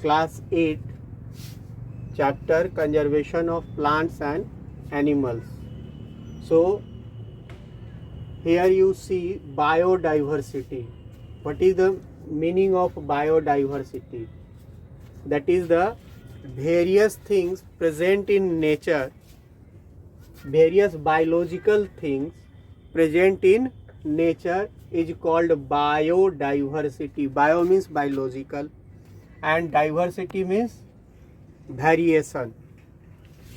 class 8, chapter conservation of plants and animals. So here you see biodiversity. What is the meaning of biodiversity? That is the various things present in nature, various biological things present in nature is called biodiversity. Bio means biological and diversity means variation.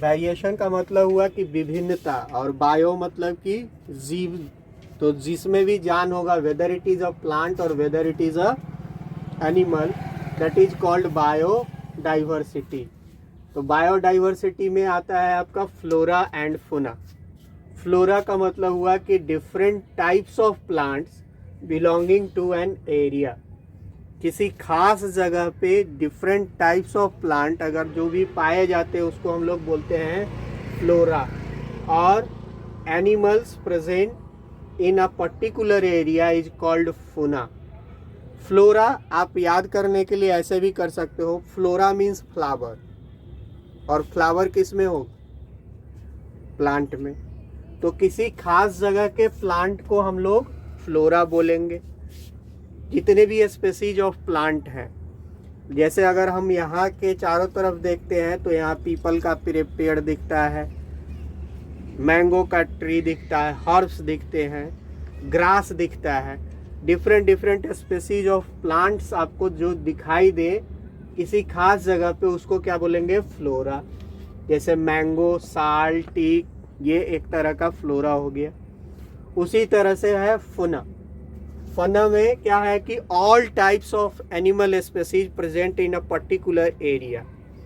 Variation का मतलब हुआ कि विभिन्नता, और bio मतलब कि जीव. तो जिसमें भी जान होगा, whether it is a plant और whether it is a animal, that is called biodiversity. तो बायोडाइवर्सिटी में आता है आपका फ्लोरा एंड फौना. फ्लोरा का मतलब हुआ कि different types of plants belonging to an area. किसी खास जगह पे डिफरेंट टाइप्स ऑफ प्लांट अगर जो भी पाए जाते हैं उसको हम लोग बोलते हैं फ्लोरा. और animals present in a particular area is called fauna. Flora आप याद करने के लिए ऐसे भी कर सकते हो, फ्लोरा मीन्स फ्लावर, और फ्लावर किस में हो? प्लांट में. तो किसी खास जगह के प्लांट को हम लोग फ्लोरा बोलेंगे. जितने भी स्पेसीज ऑफ प्लांट हैं, जैसे अगर हम यहाँ के चारों तरफ देखते हैं तो यहाँ पीपल का पेड़ दिखता है, मैंगो का ट्री दिखता है, हर्ब्स दिखते हैं, ग्रास दिखता है. डिफरेंट स्पेसीज ऑफ प्लांट्स आपको जो दिखाई दे किसी खास जगह पे उसको क्या बोलेंगे? फ्लोरा. जैसे मैंगो, साल, टीक, ये एक तरह का फ्लोरा हो गया. उसी तरह से है फौना. फौना में क्या है कि all types of animal species present in a particular area.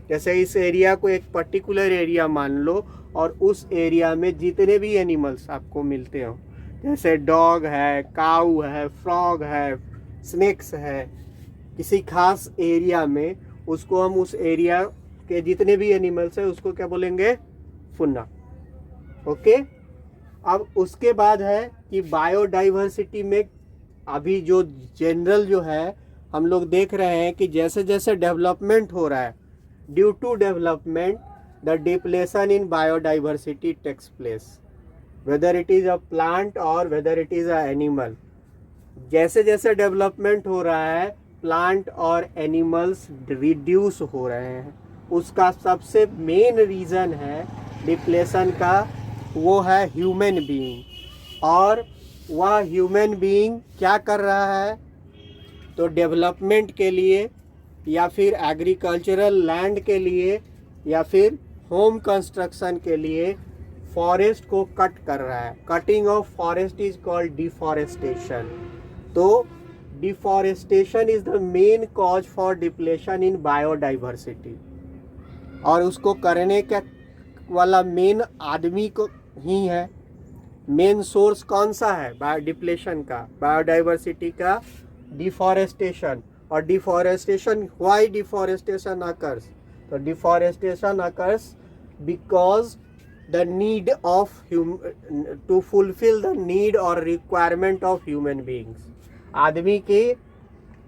जैसे इस एरिया को एक पर्टिकुलर एरिया मान लो और उस एरिया में जितने भी एनिमल्स आपको मिलते हो, जैसे डॉग है, काऊ है, फ्रॉग है, स्नेक्स है, किसी खास एरिया में उसको हम उस एरिया के जितने भी एनिमल्स है उसको क्या बोलेंगे? फौना. ओके. अब उसके बाद है कि बायोडाइवर्सिटी में अभी जो जनरल जो है हम लोग देख रहे हैं कि जैसे जैसे डेवलपमेंट हो रहा है, due to development the depletion in biodiversity takes place, whether it is a plant और whether it is a animal. जैसे जैसे डेवलपमेंट हो रहा है प्लांट और एनिमल्स रिड्यूस हो रहे हैं. उसका सबसे मेन रीज़न है डिप्लेशन का, वो है ह्यूमन बीइंग. और वह ह्यूमन बीइंग क्या कर रहा है? तो डेवलपमेंट के लिए या फिर एग्रीकल्चरल लैंड के लिए या फिर होम कंस्ट्रक्शन के लिए फॉरेस्ट को कट कर रहा है. Cutting of forest is called deforestation. तो deforestation is the main cause for depletion in biodiversity. और उसको करने का वाला मेन आदमी को ही है. मेन सोर्स कौन सा है डिप्लेशन का, बायोडाइवर्सिटी का? डिफॉरेस्टेशन. और डिफॉरेस्टेशन, व्हाई डिफॉरेस्टेशन अकर्स? तो deforestation occurs because the need of to fulfill the need और रिक्वायरमेंट ऑफ ह्यूमन बीइंग्स. आदमी की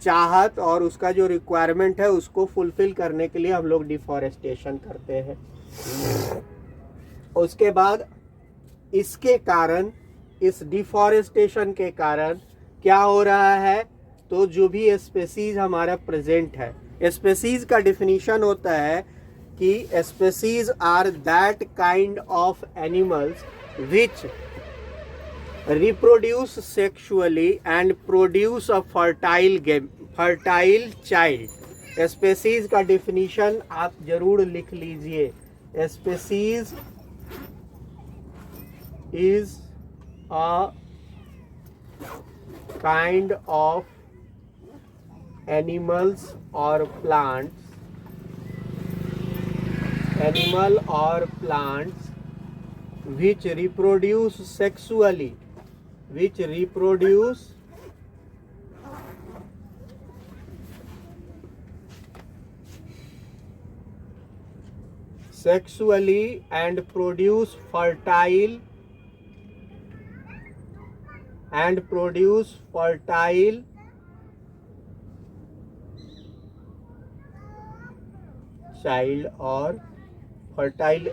चाहत और उसका जो रिक्वायरमेंट है उसको फुलफिल करने के लिए हम लोग डिफॉरेस्टेशन करते हैं. उसके बाद इसके कारण, इस डिफॉरेस्टेशन के कारण क्या हो रहा है? तो जो भी स्पेसीज हमारा प्रेजेंट है, स्पेसीज का डिफिनीशन होता है कि species are that kind of animals which reproduce sexually and produce a fertile child. Species का डिफिनीशन आप जरूर लिख लीजिए. Species is a kind of animals or plants, animal or plants which reproduce sexually, which reproduce sexually and produce fertile child और fertile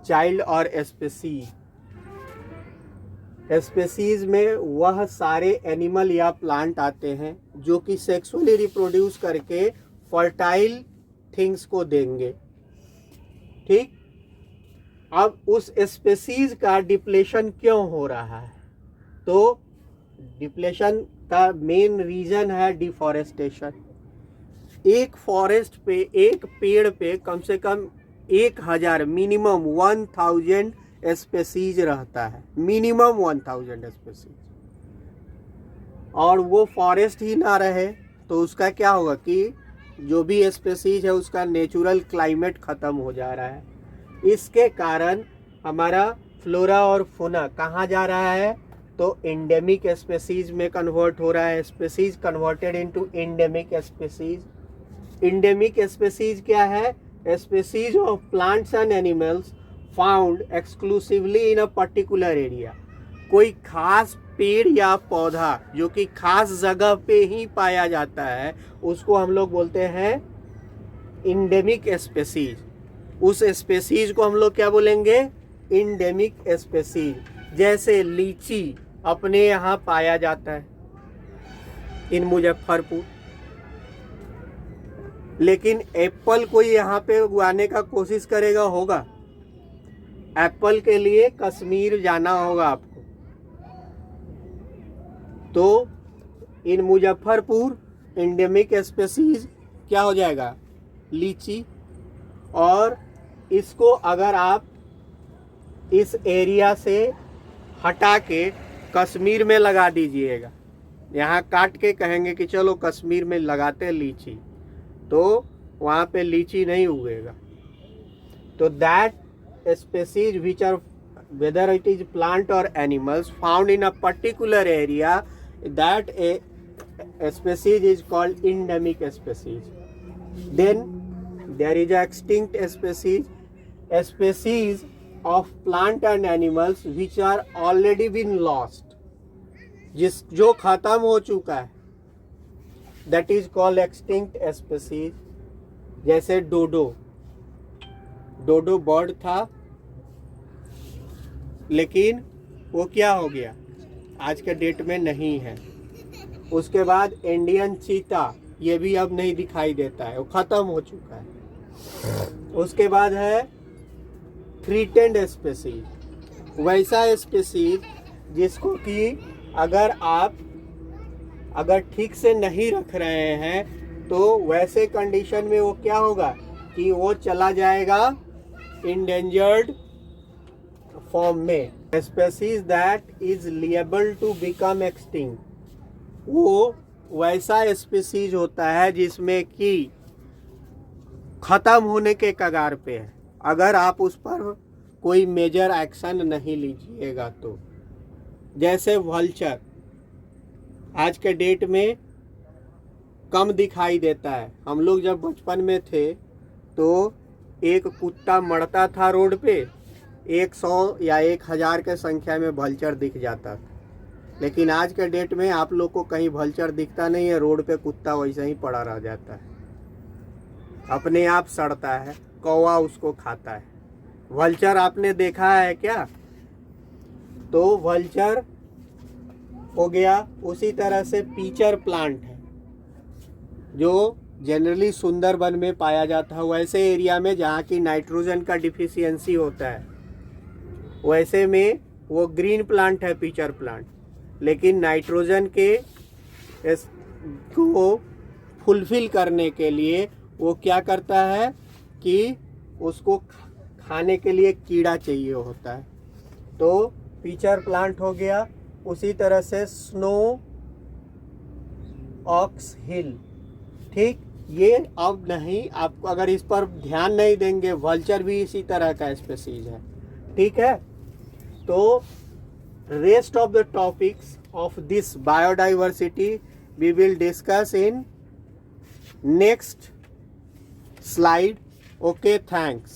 child और species. Species में वह सारे एनिमल या प्लांट आते हैं जो कि सेक्सुअली रिप्रोड्यूस करके फर्टाइल थिंग्स को देंगे। ठीक, अब उस स्पेसीज का डिप्लेशन क्यों हो रहा है? तो डिप्लेशन का मेन रीजन है डिफॉरेस्टेशन। एक फॉरेस्ट पे, एक पेड़ पे कम से कम 1000 मिनिमम 1000 स्पेसीज रहता है, मिनिमम 1000 स्पेसीज। और वो फॉरेस्ट ही ना रहे तो उसका क्या होगा कि जो भी स्पेसीज है उसका नेचुरल क्लाइमेट ख़त्म हो जा रहा है। इसके कारण हमारा फ्लोरा और फौना कहाँ जा रहा है? तो एंडेमिक स्पेसीज में कन्वर्ट हो रहा है। Species converted into endemic species. Endemic species क्या है? Species of plants and animals found exclusively in a particular area. कोई खास पेड़ या पौधा जो कि खास जगह पे ही पाया जाता है उसको हम लोग बोलते हैं एंडेमिक स्पेसीज। उस स्पेसीज को हम लोग क्या बोलेंगे? Endemic species. जैसे लीची अपने यहाँ पाया जाता है इन मुजफ्फरपुर, लेकिन एप्पल कोई यहाँ पे उगाने का कोशिश करेगा? होगा? एप्पल के लिए कश्मीर जाना होगा आपको। तो इन मुजफ्फरपुर एंडेमिक स्पेसीज क्या हो जाएगा? लीची। और इसको अगर आप इस एरिया से हटा के कश्मीर में लगा दीजिएगा, यहाँ काट के कहेंगे कि चलो कश्मीर में लगाते हैं लीची, तो वहाँ पे लीची नहीं उगेगा। तो that species which are, whether it is plant or animals, found in a particular area, that a species is called endemic species. Then there is a extinct species, a species of plant and animals which are already been lost, जो खत्म हो चुका है, that is called extinct species. जैसे डोडो bird था, लेकिन वो क्या हो गया? आज के डेट में नहीं है। उसके बाद इंडियन चीता, ये भी अब नहीं दिखाई देता है, वो ख़त्म हो चुका है। उसके बाद है थ्रीटेंड स्पेसीज, वैसा स्पेसीज जिसको कि अगर ठीक से नहीं रख रहे हैं तो वैसे कंडीशन में वो क्या होगा कि वो चला जाएगा endangered form में। species that is liable to become extinct, वो वैसा species होता है जिसमें कि ख़त्म होने के कगार पे है अगर आप उस पर कोई मेजर एक्शन नहीं लीजिएगा तो। जैसे वल्चर आज के डेट में कम दिखाई देता है। हम लोग जब बचपन में थे तो एक कुत्ता मरता था रोड पे, 100 या 1000 के संख्या में वल्चर दिख जाता था। लेकिन आज के डेट में आप लोग को कहीं वल्चर दिखता नहीं है, रोड पे कुत्ता वैसे ही पड़ा रह जाता है, अपने आप सड़ता है, कौवा उसको खाता है। वल्चर आपने देखा है क्या? तो वल्चर हो गया। उसी तरह से पीचर प्लांट है जो जनरली सुंदरबन में पाया जाता है, वैसे एरिया में जहाँ की नाइट्रोजन का डिफिशियंसी होता है, वैसे में वो ग्रीन प्लांट है पीचर प्लांट। लेकिन नाइट्रोजन के को फुलफिल करने के लिए वो क्या करता है कि उसको खाने के लिए कीड़ा चाहिए होता है, तो पीचर प्लांट हो गया। उसी तरह से स्नो ऑक्स हिल, ठीक, ये अब नहीं, आपको अगर इस पर ध्यान नहीं देंगे, वल्चर भी इसी तरह का स्पेसीज है, ठीक है। तो rest of the topics of this biodiversity we will discuss in next slide. Okay, thanks.